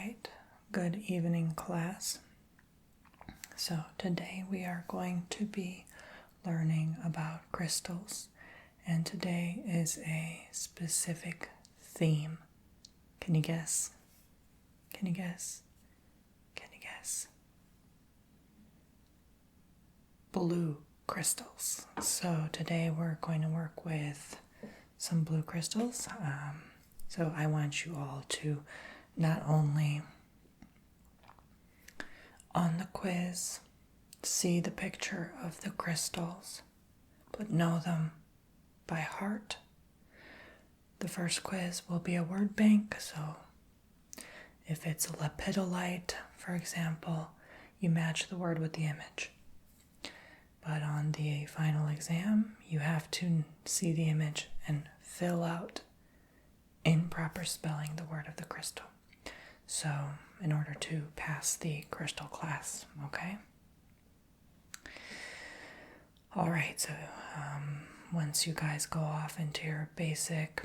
right, good evening, class. So today we are going to be learning about crystals, and today is a specific theme. Can you guess? Can you guess? Can you guess? Blue crystals. So today we're going to work with some blue crystals. So I want you all to not only on the quiz see the picture of the crystals, but know them by heart. The first quiz will be a word bank, so if it's a Lapidolite, for example, you match the word with the image. But on the final exam, you have to see the image and fill out in proper spelling the word of the crystal. So, in order to pass the crystal class, okay? Alright, so once you guys go off into your basic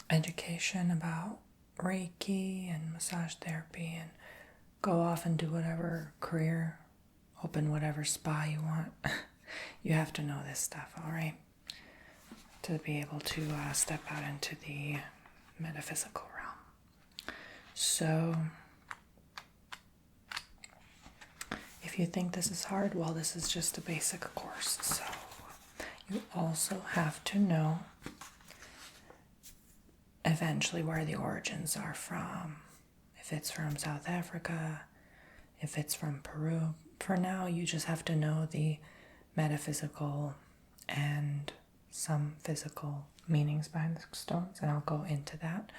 education about Reiki and massage therapy and go off and do whatever career, open whatever spa you want, you have to know this stuff, alright? To be able to step out into the metaphysical realm. So, if you think this is hard, well, this is just a basic course. So, you also have to know eventually where the origins are from. If it's from South Africa, if it's from Peru. For now, you just have to know the metaphysical and some physical meanings behind the stones, and I'll go into that.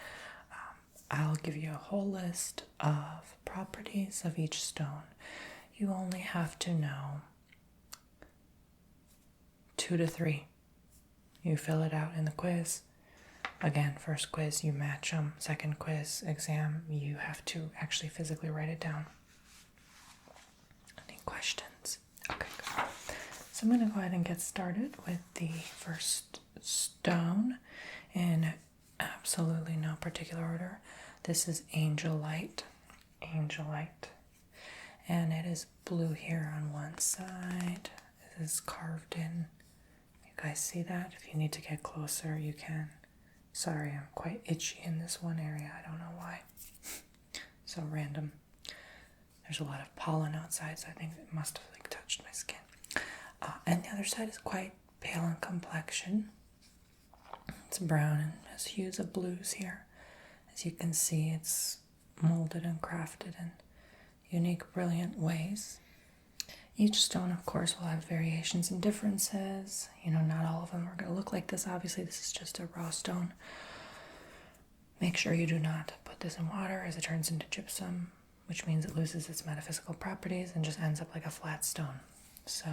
I'll give you a whole list of properties of each stone. You only have to know 2 to 3. You fill it out in the quiz. Again, first quiz, you match them. Second quiz, exam, you have to actually physically write it down. Any questions? Okay, good. So I'm going to go ahead and get started with the first stone in absolutely no particular order. This is Angelite. Angelite. And it is blue here on one side. It is carved in. You guys see that? If you need to get closer, you can. Sorry, I'm quite itchy in this one area. I don't know why. So random. There's a lot of pollen outside, so I think it must have touched my skin. And the other side is quite pale in complexion. It's brown and has hues of blues here. As you can see, it's molded and crafted in unique, brilliant ways. Each stone, of course, will have variations and differences. Not all of them are going to look like this. Obviously, this is just a raw stone. Make sure you do not put this in water as it turns into gypsum, which means it loses its metaphysical properties and just ends up like a flat stone. So,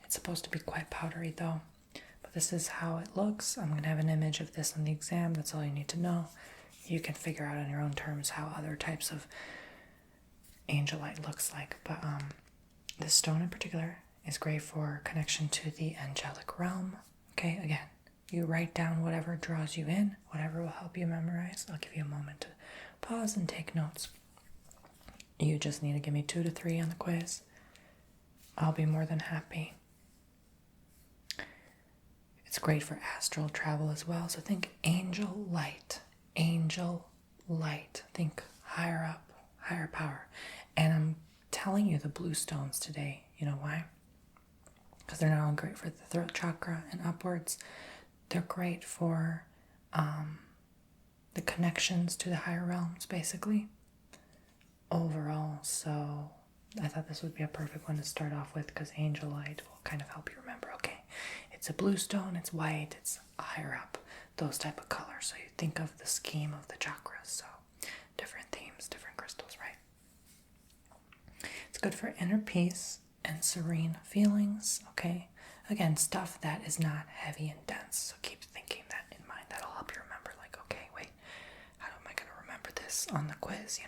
it's supposed to be quite powdery though, but this is how it looks. I'm going to have an image of this on the exam. That's all you need to know. You can figure out on your own terms how other types of Angelite looks like, but this stone in particular is great for connection to the angelic realm. Okay, again, you write down whatever draws you in, whatever will help you memorize. I'll give you a moment to pause and take notes. You just need to give me 2 to 3 on the quiz. I'll be more than happy. It's great for astral travel as well. So think angel light. Angel light. Think higher up, higher power. And I'm telling you the blue stones today. You know why? Because they're not only great for the throat chakra and upwards, they're great for the connections to the higher realms, basically. Overall, so I thought this would be a perfect one to start off with because Angelite will kind of help you remember, okay, it's a blue stone, it's white, it's higher up, those type of colors. So you think of the scheme of the chakras, so different themes, different crystals, right? It's good for inner peace and serene feelings, okay? Again, stuff that is not heavy and dense, so keep thinking that in mind. That'll help you remember, like, okay, wait, how am I going to remember this on the quiz,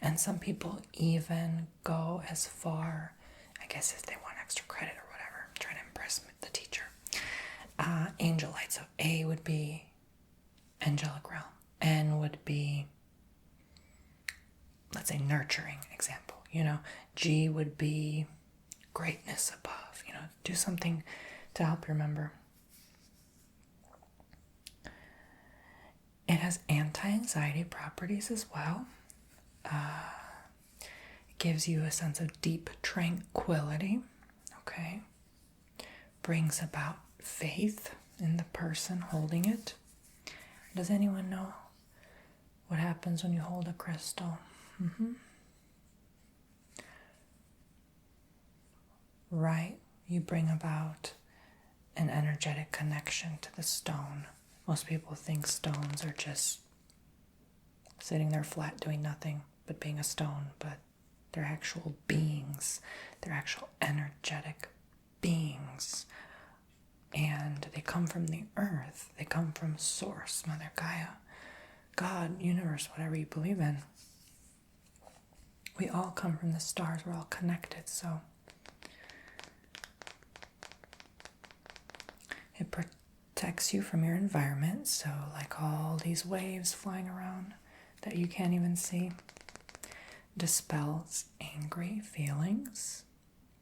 And some people even go as far, I guess if they want extra credit or whatever, trying to impress the teacher. Angelite, so A would be angelic realm. N would be, let's say, nurturing example. G would be greatness above. Do something to help you remember. It has anti-anxiety properties as well. It gives you a sense of deep tranquility. Okay. Brings about faith in the person holding it. Does anyone know what happens when you hold a crystal? Right? You bring about an energetic connection to the stone. Most people think stones are just sitting there flat doing nothing but being a stone, but they're actual beings. They're actual energetic beings. And they come from the earth. They come from Source, Mother Gaia, God, universe, whatever you believe in. We all come from the stars. We're all connected. So it protects you from your environment. So like all these waves flying around that you can't even see. Dispels angry feelings.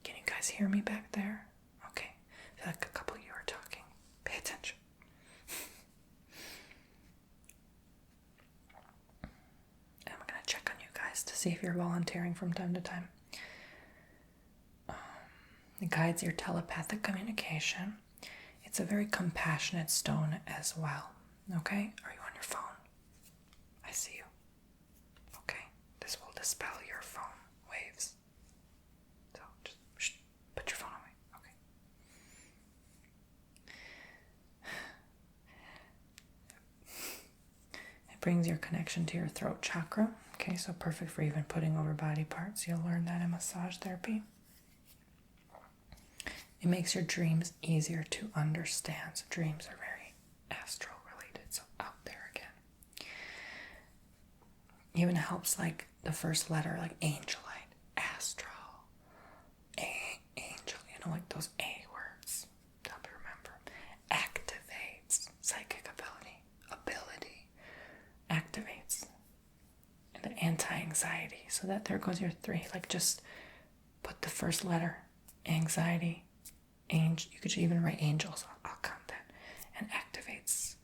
Can you guys hear me back there? Okay. I feel like a couple of you are talking. Pay attention. And I'm going to check on you guys to see if you're volunteering from time to time. It guides your telepathic communication. It's a very compassionate stone as well. Okay? Are you on your phone? I see you. Okay. This will dispel your phone waves. So just put your phone away. Okay. It brings your connection to your throat chakra. Okay, so perfect for even putting over body parts. You'll learn that in massage therapy. It makes your dreams easier to understand. So dreams are very astral related, so out there again. Even helps like the first letter, like Angelite, astral, angel, like those A words. Help you remember. Activates psychic ability. Activates the anti-anxiety. So that there goes your 3. Like just put the first letter, anxiety, angel. You could even write angels. I'll count that. And activates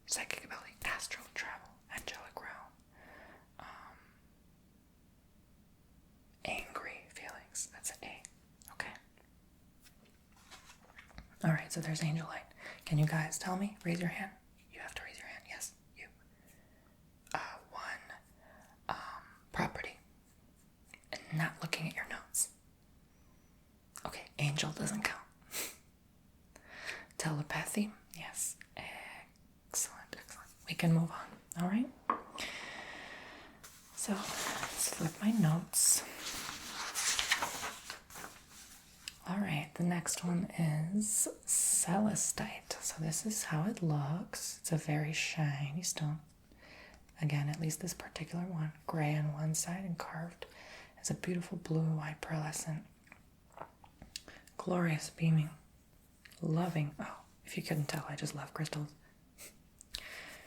psychic ability, astral travel, angelic realm, angry feelings. That's an A. Okay. All right. So there's Angelite. Can you guys tell me? Raise your hand. You have to raise your hand. Yes, you. One property. And not looking at your notes. Okay, angel doesn't count. Telepathy, yes. Excellent. We can move on, all right? So, let's flip my notes. All right, the next one is Cellistite. So this is how it looks. It's a very shiny stone. Again, at least this particular one. Gray on one side and carved. It's a beautiful blue and white pearlescent. Glorious, beaming, loving. Oh, if you couldn't tell, I just love crystals.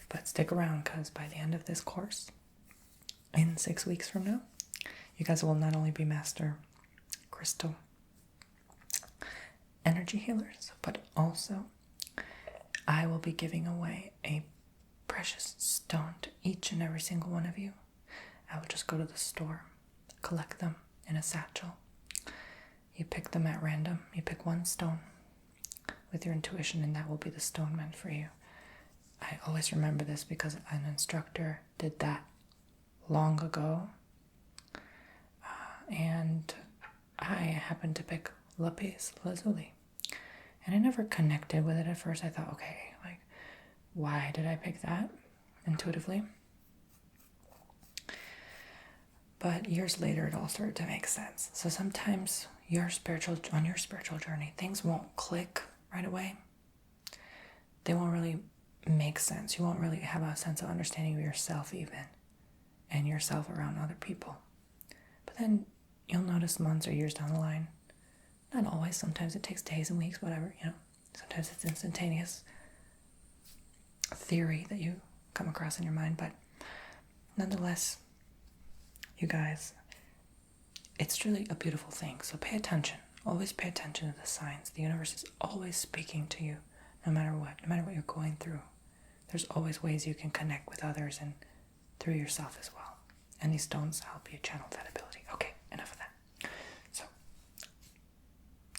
But stick around, because by the end of this course, in 6 weeks from now, you guys will not only be master crystal energy healers, but also I will be giving away a precious stone to each and every single one of you. I will just go to the store, collect them in a satchel. You pick them at random. You pick one stone with your intuition, and that will be the stone meant for you. I always remember this because an instructor did that long ago. And I happened to pick Lapis Lazuli. And I never connected with it at first. I thought, okay, like, why did I pick that intuitively? But years later, it all started to make sense. So sometimes on your spiritual journey, things won't click right away. They won't really make sense. You won't really have a sense of understanding of yourself even, and yourself around other people. But then you'll notice months or years down the line, not always, sometimes it takes days and weeks, whatever, sometimes it's instantaneous theory that you come across in your mind, but nonetheless, you guys, it's truly a beautiful thing. So pay attention. Always pay attention to the signs. The universe is always speaking to you, no matter what you're going through. There's always ways you can connect with others and through yourself as well. And these stones help you channel that ability. Okay, enough of that. So,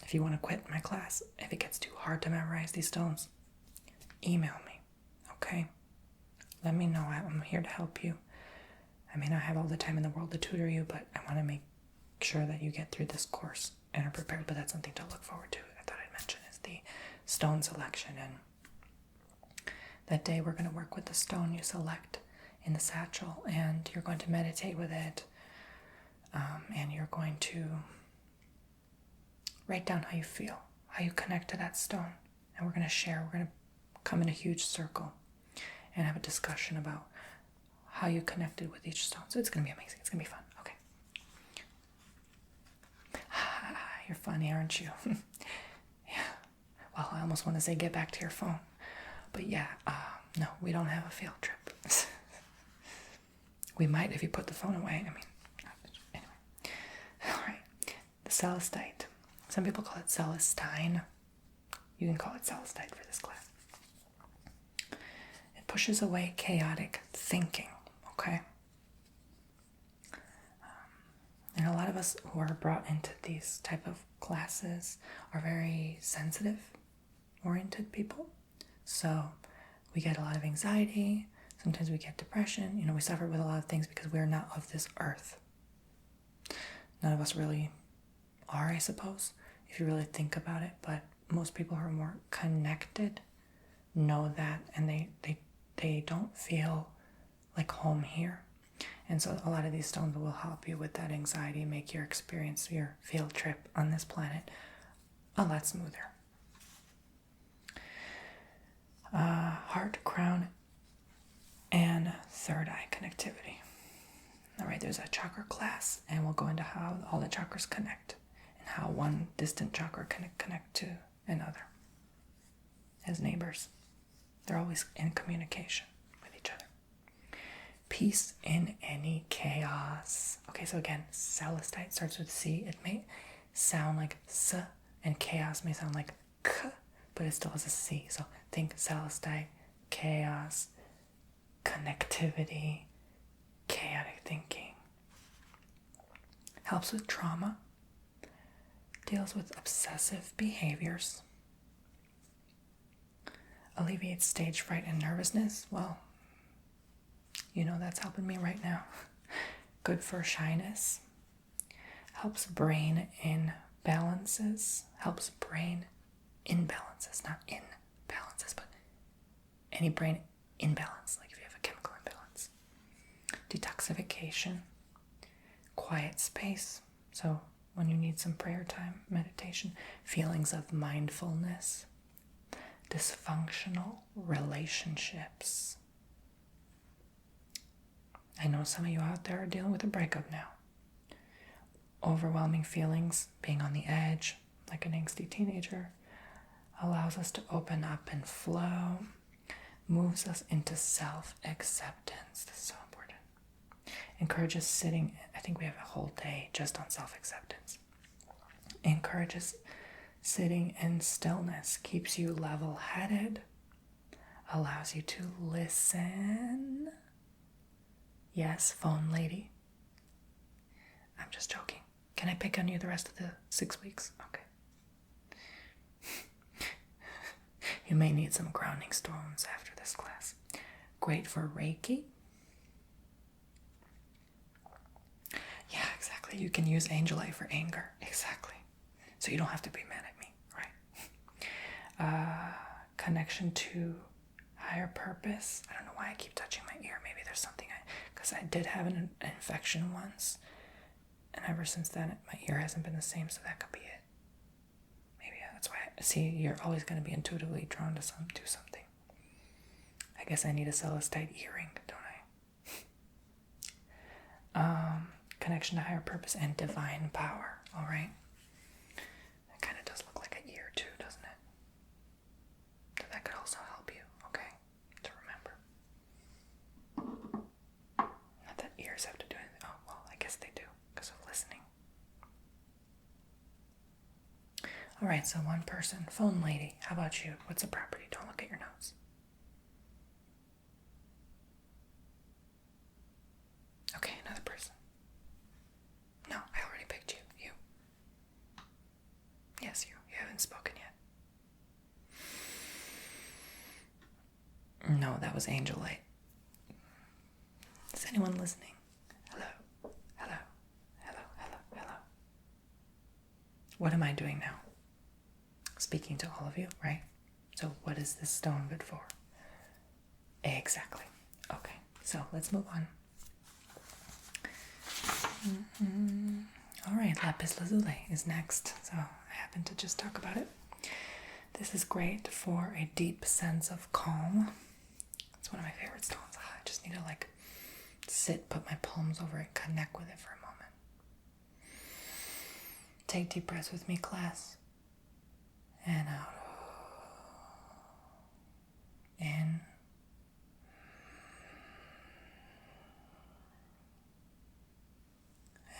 if you want to quit my class, if it gets too hard to memorize these stones, email me, okay? Let me know. I'm here to help you. I may not have all the time in the world to tutor you, but I want to make sure that you get through this course and are prepared. But that's something to look forward to. I thought I'd mention is the stone selection. And that day we're going to work with the stone you select in the satchel, and you're going to meditate with it, and you're going to write down how you feel, how you connect to that stone. And we're going to come in a huge circle and have a discussion about how you connected with each stone. So it's going to be amazing. It's going to be fun. Okay. You're funny, aren't you? Yeah. Well, I almost want to say get back to your phone. But yeah, no, we don't have a field trip. We might if you put the phone away. I mean, anyway. All right. The Celistite. Some people call it Celestine. You can call it Celistite for this class. It pushes away chaotic thinking, okay? And a lot of us who are brought into these type of classes are very sensitive-oriented people. So we get a lot of anxiety. Sometimes we get depression. We suffer with a lot of things because we're not of this earth. None of us really are, I suppose, if you really think about it. But most people who are more connected know that, and they don't feel like home here. And so a lot of these stones will help you with that anxiety, make your experience, your field trip on this planet a lot smoother. Heart, crown, and third eye connectivity. All right, there's a chakra class, and we'll go into how all the chakras connect and how one distant chakra can connect to another as neighbors. They're always in communication with each other. Peace in any chaos. Okay, so again, Salistite starts with C. It may sound like S, and chaos may sound like K, but it still has a C. So think Salistite, chaos, connectivity, chaotic thinking. Helps with trauma. Deals with obsessive behaviors. Alleviates stage fright and nervousness. Well, that's helping me right now. Good for shyness. Helps brain imbalances. Helps brain imbalances, not imbalances, but any brain imbalance, like if you have a chemical imbalance. Detoxification. Quiet space. So when you need some prayer time, meditation. Feelings of mindfulness. Dysfunctional relationships. I know some of you out there are dealing with a breakup now. Overwhelming feelings, being on the edge, like an angsty teenager, allows us to open up and flow, moves us into self-acceptance. This is so important. Encourages sitting, I think we have a whole day just on self-acceptance. Encourages sitting in stillness, keeps you level-headed, allows you to listen. Yes, phone lady. I'm just joking. Can I pick on you the rest of the 6 weeks? Okay. You may need some grounding stones after this class. Great for Reiki. Yeah, exactly. You can use Angelite for anger. Exactly. So you don't have to be mad at me, right? Connection to higher purpose. I don't know why I keep touching my ear. Maybe there's something because I did have an infection once, and ever since then my ear hasn't been the same, so that could be it. Maybe that's why you're always going to be intuitively drawn to something. I guess I need a Celestite earring, don't I? Connection to higher purpose and divine power. All right. It kind of does look like an ear too, doesn't it? So that could also help you. Okay, to remember. ears have to do anything? Oh, well, I guess they do because of listening. All right, so one person. Phone lady, how about you? What's a property? Don't look at your notes. Okay, another person. No, I already picked you. You. Yes, you. You haven't spoken yet. No, that was Angelite. Is anyone listening? Hello. Hello. Hello. Hello. Hello. What am I doing now? Speaking to all of you, right? So what is this stone good for? Exactly. Okay, so let's move on. All right, Lapis Lazuli is next. So I happen to just talk about it. This is great for a deep sense of calm. It's one of my favorite stones. I just need to sit, put my palms over it, connect with it for a moment. Take deep breaths with me, class. And out. In.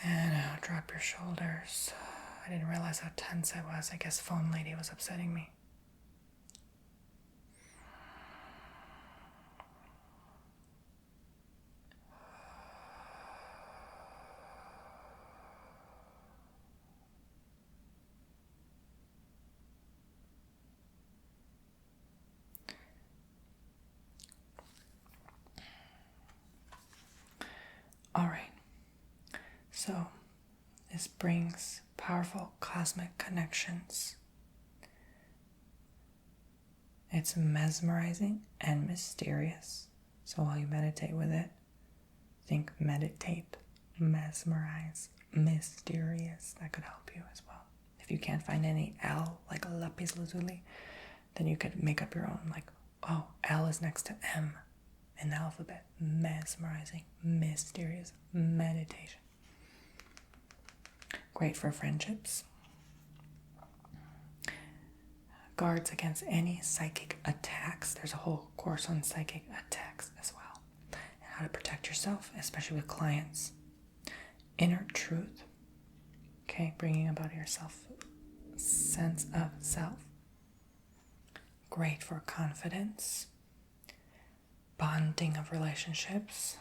And out. Drop your shoulders. I didn't realize how tense I was. I guess phone lady was upsetting me. All right. So this brings powerful cosmic connections. It's mesmerizing and mysterious. So while you meditate with it, think meditate, mesmerize, mysterious. That could help you as well. If you can't find any L, like a Lapis Lazuli, then you could make up your own, oh, L is next to M in the alphabet. Mesmerizing, mysterious, meditation. Great for friendships. Guards against any psychic attacks. There's a whole course on psychic attacks as well. And how to protect yourself, especially with clients. Inner truth. Okay, bringing about yourself. Sense of self. Great for confidence. Bonding of relationships.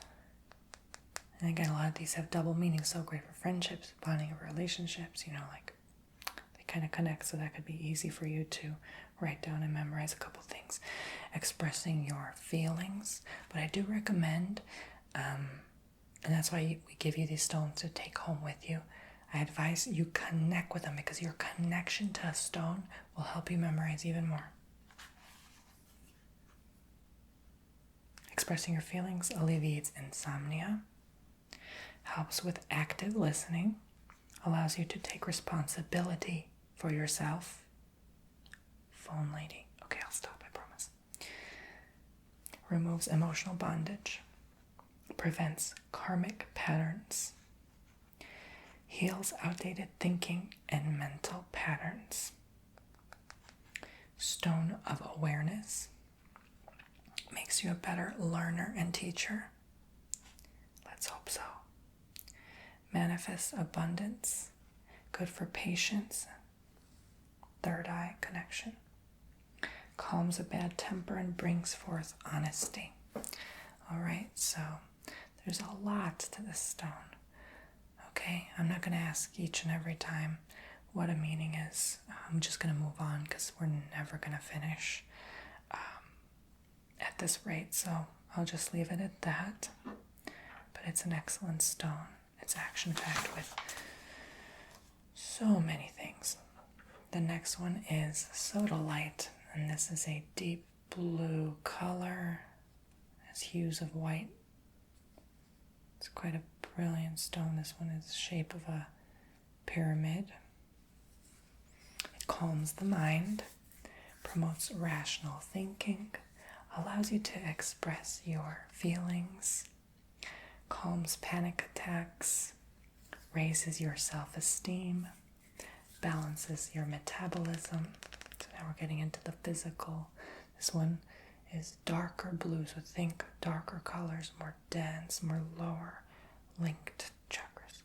And again, a lot of these have double meanings, so great for friendships, bonding of relationships, they kind of connect, so that could be easy for you to write down and memorize a couple things. Expressing your feelings, but I do recommend, and that's why we give you these stones to take home with you. I advise you connect with them because your connection to a stone will help you memorize even more. Expressing your feelings alleviates insomnia, helps with active listening, allows you to take responsibility for yourself. Phone lady. Okay, I'll stop, I promise. Removes emotional bondage, prevents karmic patterns, heals outdated thinking and mental patterns. Stone of awareness makes you a better learner and teacher. Let's hope so. Manifests abundance, good for patience, third eye connection. Calms a bad temper and brings forth honesty. All right, so there's a lot to this stone. Okay, I'm not going to ask each and every time what a meaning is. I'm just going to move on because we're never going to finish at this rate, so I'll just leave it at that. But it's an excellent stone. It's action-packed with so many things. The next one is Sodalite, and this is a deep blue color. It has hues of white. It's quite a brilliant stone. This one is the shape of a pyramid. It calms the mind, promotes rational thinking, allows you to express your feelings, calms panic attacks, raises your self-esteem, balances your metabolism. So now we're getting into the physical. This one is darker blue, so think darker colors, more dense, more lower, linked chakras.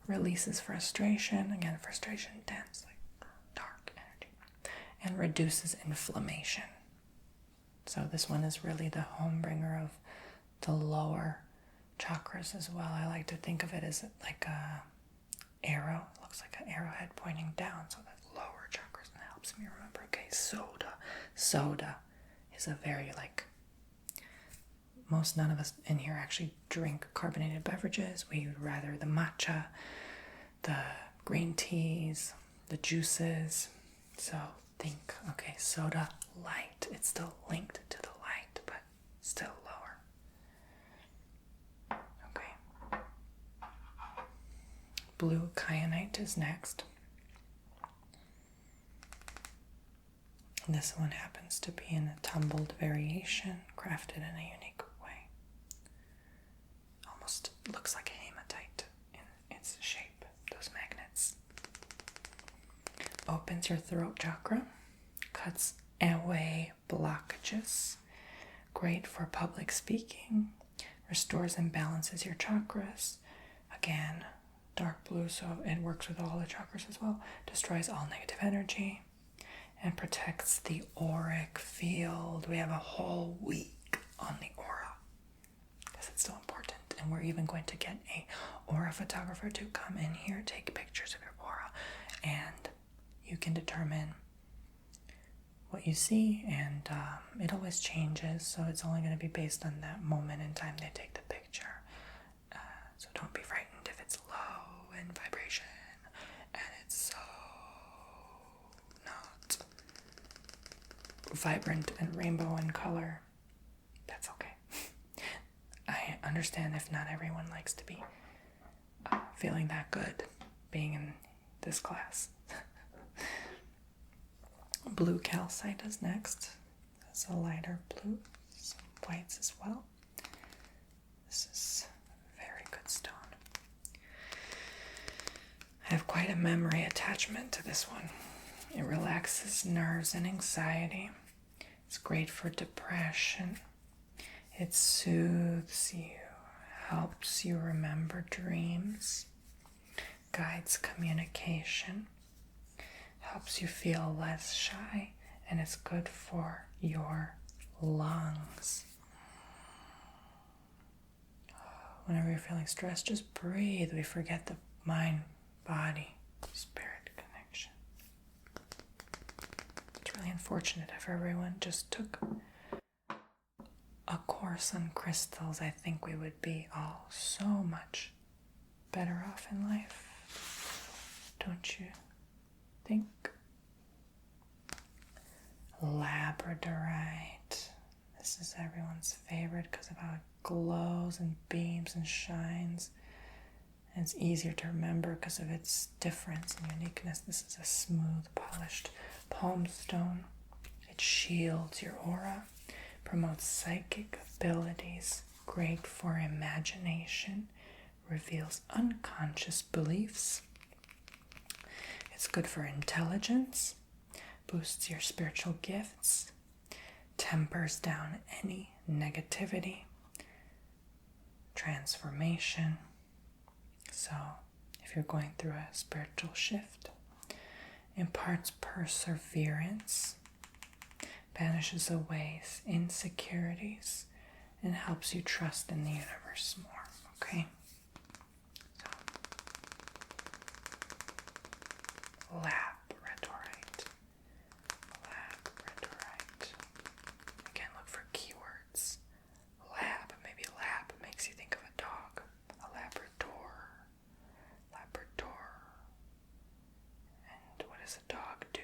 Releases frustration. Again, frustration, dense, like dark energy. And reduces inflammation. So this one is really the home bringer of the lower chakras as well. I like to think of it as like a arrow. It looks like an arrowhead pointing down. So the lower chakras, and it helps me remember. Okay, soda is a very none of us in here actually drink carbonated beverages. We would rather the matcha, the green teas, the juices. So think, okay, soda light. It's still linked to the light, but still lower. Okay. Blue kyanite is next. This one happens to be in a tumbled variation, crafted in a unique way. Almost looks like a hematite in its shape, those magnets. Opens your throat chakra, cuts away blockages, great for public speaking, restores and balances your chakras. Again, dark blue, so it works with all the chakras as well, destroys all negative energy, and protects the auric field. We have a whole week on the aura because it's so important. And we're even going to get a aura photographer to come in here, take pictures of your aura, and you can determine what you see. And it always changes, so it's only going to be based on that moment in time they take the picture. So don't be frightened if it's low in vibration and it's so not vibrant and rainbow in color. That's okay. I understand if not everyone likes to be feeling that good being in this class. Blue calcite is next. That's a lighter blue. Some whites as well. This is very good stone. I have quite a memory attachment to this one. It relaxes nerves and anxiety. It's great for depression. It soothes you, helps you remember dreams, guides communication, helps you feel less shy, and it's good for your lungs. Whenever you're feeling stressed, just breathe. We forget the mind, body, spirit connection. It's really unfortunate if everyone just took a course on crystals. I think we would be all so much better off in life. Don't you think? Labradorite. This is everyone's favorite because of how it glows and beams and shines. And it's easier to remember because of its difference and uniqueness. This is a smooth, polished palm stone. It shields your aura, promotes psychic abilities, great for imagination, reveals unconscious beliefs. It's good for intelligence, boosts your spiritual gifts, tempers down any negativity, transformation. So, if you're going through a spiritual shift, imparts perseverance, banishes away insecurities, and helps you trust in the universe more, okay? So, Labradorite. Again, look for keywords. Maybe lab makes you think of a dog. A Labrador. And what does a dog do?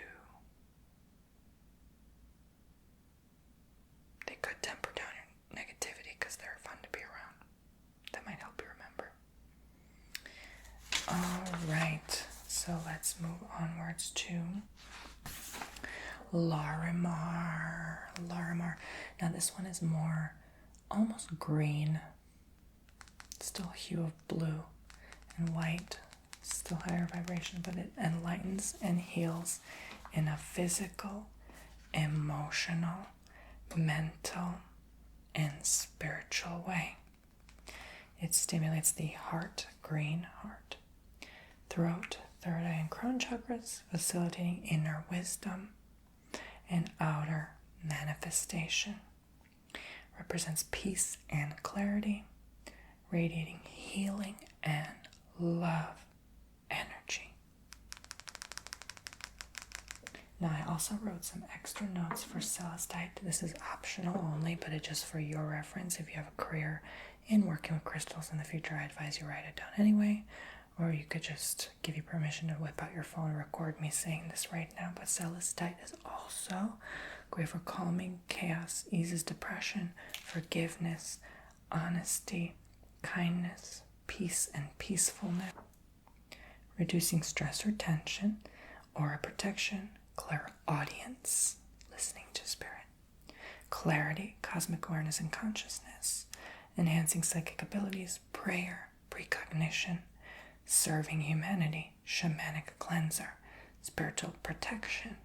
They could temper down your negativity because they're fun to be around. That might help you remember. Alright, so let's move onwards to Larimar. Now this one is more almost green. Still a hue of blue and white. Still higher vibration, but it enlightens and heals in a physical, emotional, mental, and spiritual way. It stimulates the heart, green heart, throat, third eye, and crown chakras, facilitating inner wisdom and outer manifestation. Represents peace and clarity, radiating healing and love energy. Now, I also wrote some extra notes for Cellistite. This is optional only, but it's just for your reference. If you have a career in working with crystals in the future, I advise you write it down anyway. Or you could just give you permission to whip out your phone and record me saying this right now. But Celestite is also great for calming chaos, eases depression, forgiveness, honesty, kindness, peace, and peacefulness. Reducing stress or tension, aura protection, clairaudience, listening to spirit, clarity, cosmic awareness and consciousness, enhancing psychic abilities, prayer, precognition, serving humanity, shamanic cleanser, spiritual protection,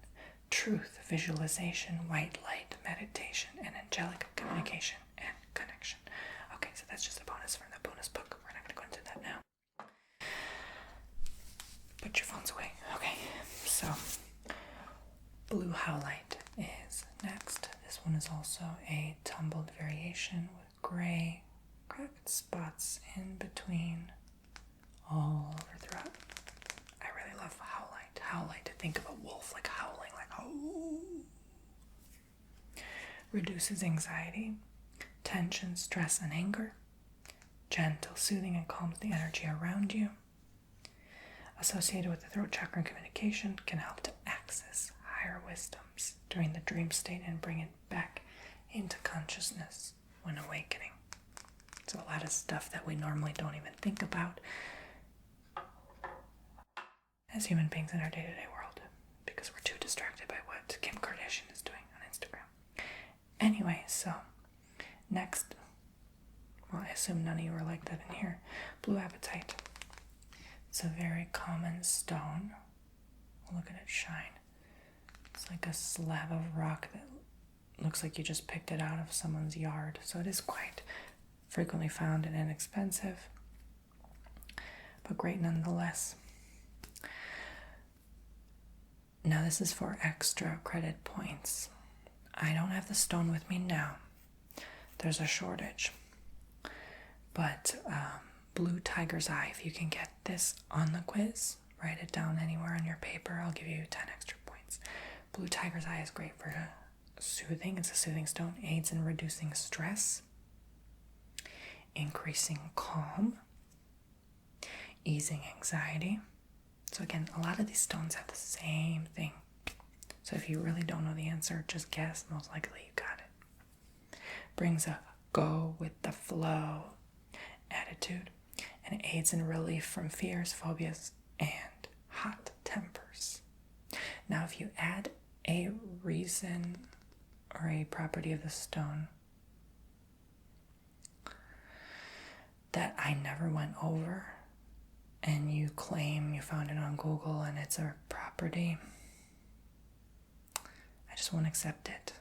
truth, visualization, white light, meditation, and angelic communication and connection. Okay, so that's just a bonus from the bonus book. We're not going to go into that now. Put your phones away. Okay, so blue howlite is next. This one is also a tumbled variation with gray cracked spots in between all over throughout. I really love howlite. Howlite, to think of a wolf like howling, like oh. Reduces anxiety, tension, stress, and anger. Gentle, soothing, and calms the energy around you. Associated with the throat chakra and communication, can help to access higher wisdoms during the dream state and bring it back into consciousness when awakening. So a lot of stuff that we normally don't even think about as human beings in our day-to-day world because we're too distracted by what Kim Kardashian is doing on Instagram. Anyway, so next, well, I assume none of you are like that in here. Blue apatite. It's a very common stone. Look at it shine. It's like a slab of rock that looks like you just picked it out of someone's yard. So it is quite frequently found and inexpensive, but great nonetheless. Now this is for extra credit points. I don't have the stone with me now. There's a shortage. But blue tiger's eye, if you can get this on the quiz, write it down anywhere on your paper, I'll give you 10 extra points. Blue tiger's eye is great for soothing. It's a soothing stone. Aids in reducing stress, increasing calm, easing anxiety. So again, a lot of these stones have the same thing. So if you really don't know the answer, just guess. Most likely you got it. Brings a go with the flow attitude and aids in relief from fears, phobias, and hot tempers. Now, if you add a reason or a property of the stone that I never went over, and you claim you found it on Google and it's a property, I just won't accept it.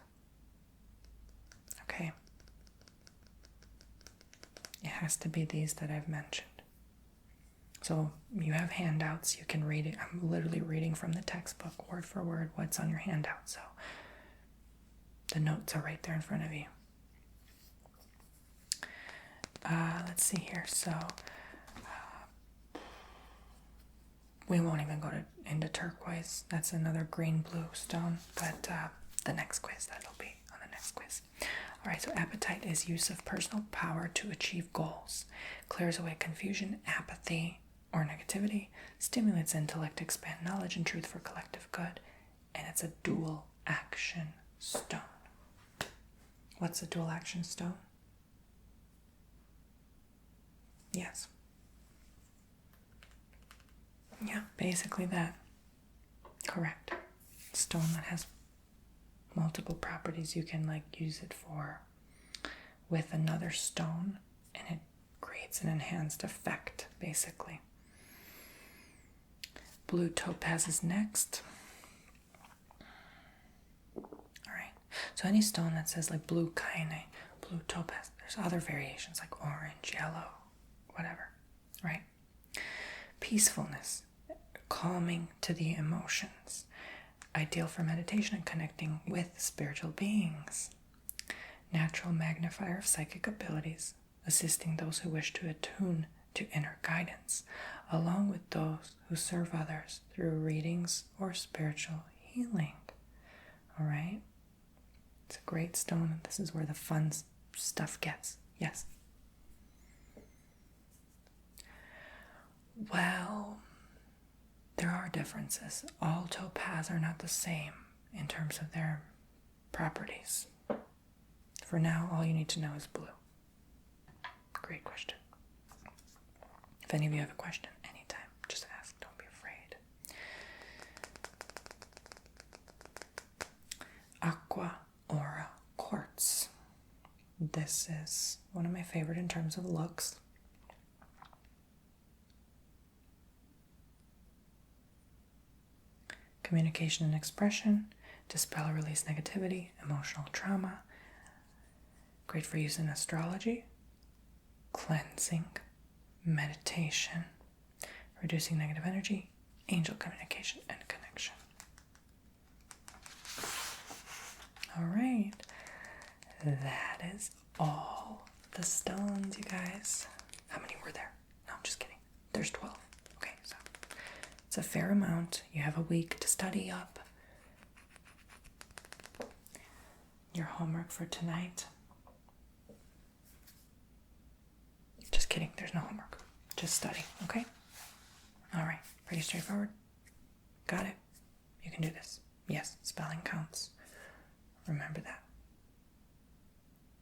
Okay? It has to be these that I've mentioned. So you have handouts, you can read it. I'm literally reading from the textbook, word for word, what's on your handout. So the notes are right there in front of you. Let's see here. So we won't even go into turquoise. That's another green-blue stone. But the next quiz, that'll be on the next quiz. All right, so apatite is use of personal power to achieve goals. Clears away confusion, apathy, or negativity. Stimulates intellect, expand knowledge and truth for collective good. And it's a dual action stone. What's a dual action stone? Yes. Yeah, basically that. Correct. Stone that has multiple properties. You can use it for with another stone and it creates an enhanced effect, basically. Blue topaz is next. Alright. So any stone that says blue kyanite, blue topaz, there's other variations like orange, yellow, whatever, right? Peacefulness, calming to the emotions, ideal for meditation and connecting with spiritual beings. Natural magnifier of psychic abilities, assisting those who wish to attune to inner guidance, along with those who serve others through readings or spiritual healing. All right? It's a great stone, and this is where the fun stuff gets. Yes. Well, there are differences. All topaz are not the same in terms of their properties. For now, all you need to know is blue. Great question. If any of you have a question, anytime, just ask. Don't be afraid. Aqua Aura Quartz. This is one of my favorite in terms of looks. Communication and expression, dispel or release negativity, emotional trauma. Great for use in astrology, cleansing, meditation, reducing negative energy, angel communication and connection. All right, that is all the stones, you guys. How many were there? No, I'm just kidding. There's 12. Okay, so it's a fair amount. You have a week to study up. Your homework for tonight. Just kidding, there's no homework. Just study, okay? All right, pretty straightforward. Got it? You can do this. Yes, spelling counts. Remember that.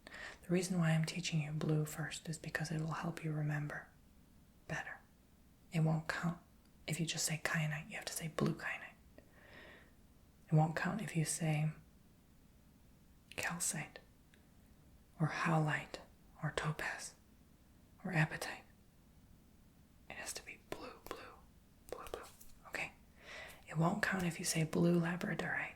The reason why I'm teaching you blue first is because it will help you remember better. It won't count if you just say kyanite. You have to say blue kyanite. It won't count if you say calcite or howlite or topaz or apatite. It has to be blue, blue, blue, blue. Okay? It won't count if you say blue labradorite